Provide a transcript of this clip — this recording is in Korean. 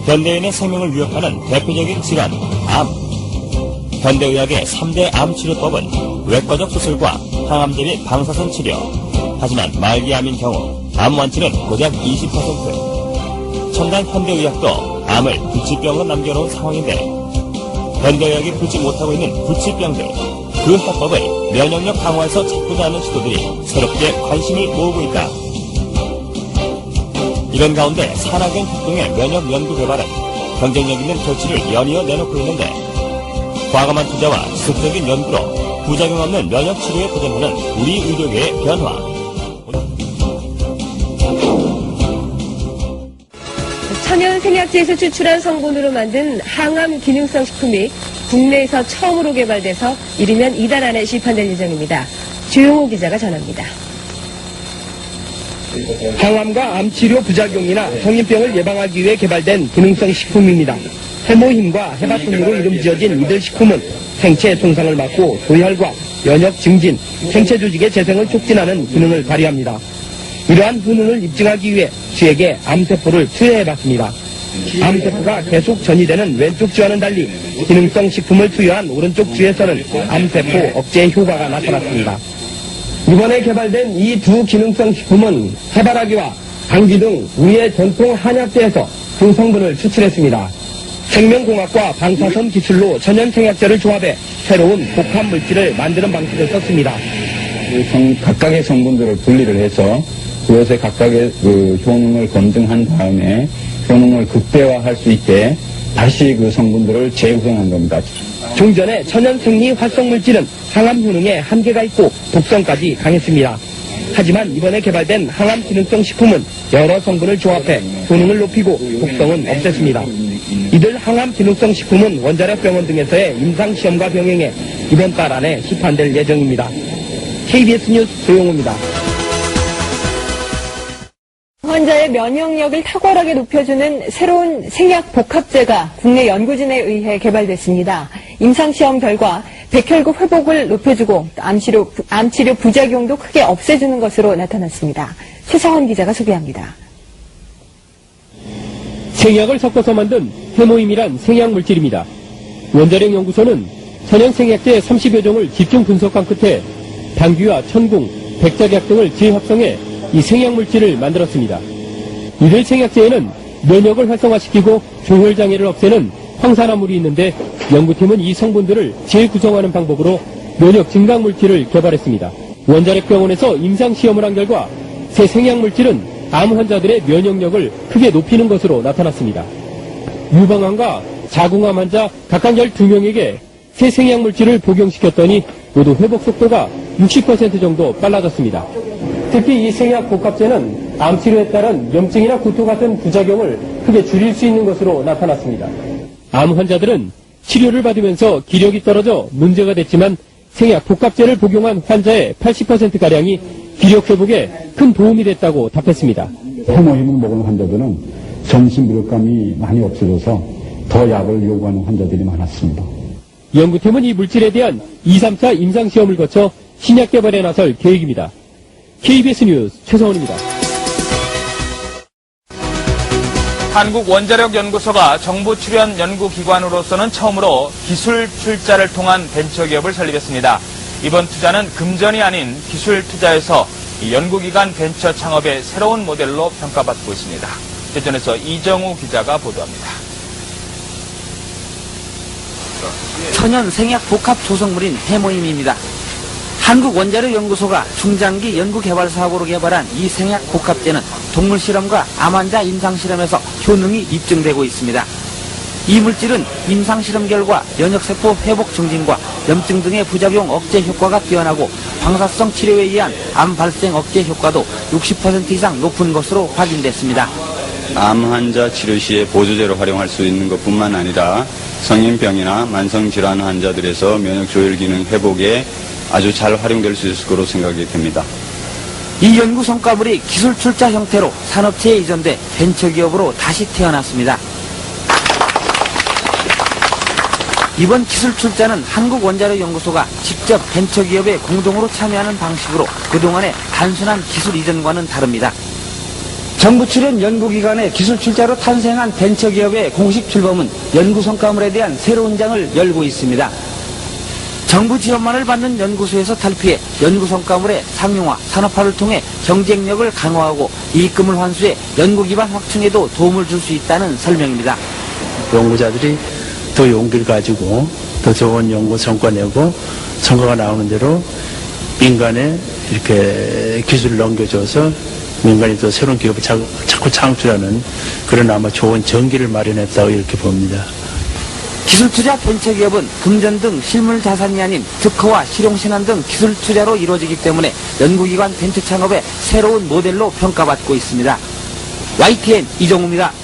현대인의 생명을 위협하는 대표적인 질환, 암. 현대의학의 3대 암 치료법은 외과적 수술과 항암제 및 방사선 치료. 하지만 말기암인 경우 암 완치는 고작 20%. 첨단 현대의학도 암을 불치병으로 남겨놓은 상황인데 현대의학이 풀지 못하고 있는 불치병들, 그 해법을 면역력 강화에서 찾고자 하는 시도들이 새롭게 관심을 모으고 있다. 이런 가운데 산화균 활동의 면역 연구 개발은 경쟁력 있는 조치를 연이어 내놓고 있는데 과감한 투자와 지속적인 연구로 부작용 없는 면역 치료에 도전하는 우리 의료계의 변화. 천연 생약제에서 추출한 성분으로 만든 항암 기능성 식품이 국내에서 처음으로 개발돼서 이르면 이달 안에 시판될 예정입니다. 주용호 기자가 전합니다. 항암과 암치료 부작용이나 성인병을 예방하기 위해 개발된 기능성 식품입니다. 해모힘과 해바통으로 이름 지어진 이들 식품은 생체 손상을 막고 도혈과 면역 증진, 생체 조직의 재생을 촉진하는 기능을 발휘합니다. 이러한 효능을 입증하기 위해 쥐에게 암세포를 투여해봤습니다. 암세포가 계속 전이되는 왼쪽 쥐와는 달리 기능성 식품을 투여한 오른쪽 쥐에서는 암세포 억제 효과가 나타났습니다. 이번에 개발된 이 두 기능성 식품은 해바라기와 당귀 등 우리의 전통 한약재에서 그 성분을 추출했습니다. 생명공학과 방사선 기술로 천연생약제를 조합해 새로운 복합 물질을 만드는 방식을 썼습니다. 각각의 성분들을 분리를 해서 그것의 각각의 효능을 검증한 다음에 효능을 극대화할 수 있게 다시 그 성분들을 재구성한 겁니다. 종전의 천연생리 활성물질은 항암 효능에 한계가 있고 독성까지 강했습니다. 하지만 이번에 개발된 항암 기능성 식품은 여러 성분을 조합해 효능을 높이고 독성은 없앴습니다. 이들 항암 기능성 식품은 원자력 병원 등에서의 임상시험과 병행해 이번 달 안에 시판될 예정입니다. KBS 뉴스 조용호입니다. 환자의 면역력을 탁월하게 높여주는 새로운 생약 복합제가 국내 연구진에 의해 개발됐습니다. 임상시험 결과 백혈구 회복을 높여주고 암치료 부작용도 크게 없애주는 것으로 나타났습니다. 최상원 기자가 소개합니다. 생약을 섞어서 만든 해모임이란 생약물질입니다. 원자력 연구소는 천연생약제 30여 종을 집중 분석한 끝에 당귀와 천궁, 백작약 등을 재합성해 이 생약물질을 만들었습니다. 이들 생약제에는 면역을 활성화시키고 조혈장애를 없애는 황산화물이 있는데 연구팀은 이 성분들을 재구성하는 방법으로 면역 증강물질을 개발했습니다. 원자력 병원에서 임상시험을 한 결과 새 생약물질은 암 환자들의 면역력을 크게 높이는 것으로 나타났습니다. 유방암과 자궁암 환자 각각 12명에게 새 생약물질을 복용시켰더니 모두 회복 속도가 60% 정도 빨라졌습니다. 특히 이 생약 복합제는 암치료에 따른 염증이나 구토 같은 부작용을 크게 줄일 수 있는 것으로 나타났습니다. 암 환자들은 치료를 받으면서 기력이 떨어져 문제가 됐지만 생약 복합제를 복용한 환자의 80%가량이 기력 회복에 큰 도움이 됐다고 답했습니다. 해모힘을 먹은 환자들은 전신 무력감이 많이 없어져서 더 약을 요구하는 환자들이 많았습니다. 연구팀은 이 물질에 대한 2, 3차 임상시험을 거쳐 신약 개발에 나설 계획입니다. KBS 뉴스 최성원입니다. 한국원자력연구소가 정부 출연 연구기관으로서는 처음으로 기술 출자를 통한 벤처기업을 설립했습니다. 이번 투자는 금전이 아닌 기술 투자에서 연구기관 벤처 창업의 새로운 모델로 평가받고 있습니다. 대전에서 이정우 기자가 보도합니다. 천연 생약 복합 조성물인 해모임입니다. 한국원자력연구소가 중장기 연구개발 사업으로 개발한 이 생약 복합제는 동물 실험과 암 환자 임상 실험에서 효능이 입증되고 있습니다. 이 물질은 임상 실험 결과 면역세포 회복 증진과 염증 등의 부작용 억제 효과가 뛰어나고 방사성 치료에 의한 암 발생 억제 효과도 60% 이상 높은 것으로 확인됐습니다. 암 환자 치료 시에 보조제로 활용할 수 있는 것뿐만 아니라 성인병이나 만성질환 환자들에서 면역 조절 기능 회복에 아주 잘 활용될 수 있을 거로 생각이 됩니다. 이 연구 성과물이 기술 출자 형태로 산업체에 이전돼 벤처기업으로 다시 태어났습니다. 이번 기술 출자는 한국원자력연구소가 직접 벤처기업에 공동으로 참여하는 방식으로 그동안의 단순한 기술 이전과는 다릅니다. 정부 출연 연구기관의 기술 출자로 탄생한 벤처기업의 공식 출범은 연구 성과물에 대한 새로운 장을 열고 있습니다. 정부 지원만을 받는 연구소에서 탈피해 연구 성과물의 상용화, 산업화를 통해 경쟁력을 강화하고 이익금을 환수해 연구 기반 확충에도 도움을 줄 수 있다는 설명입니다. 연구자들이 더 용기를 가지고 더 좋은 연구 성과 내고 성과가 나오는 대로 민간에 이렇게 기술을 넘겨줘서 민간이 또 새로운 기업을 자꾸 창출하는 그런 아마 좋은 전기를 마련했다고 이렇게 봅니다. 기술투자 벤처기업은 금전 등 실물 자산이 아닌 특허와 실용신안 등 기술 투자로 이루어지기 때문에 연구기관 벤처 창업의 새로운 모델로 평가받고 있습니다. YTN 이정우입니다.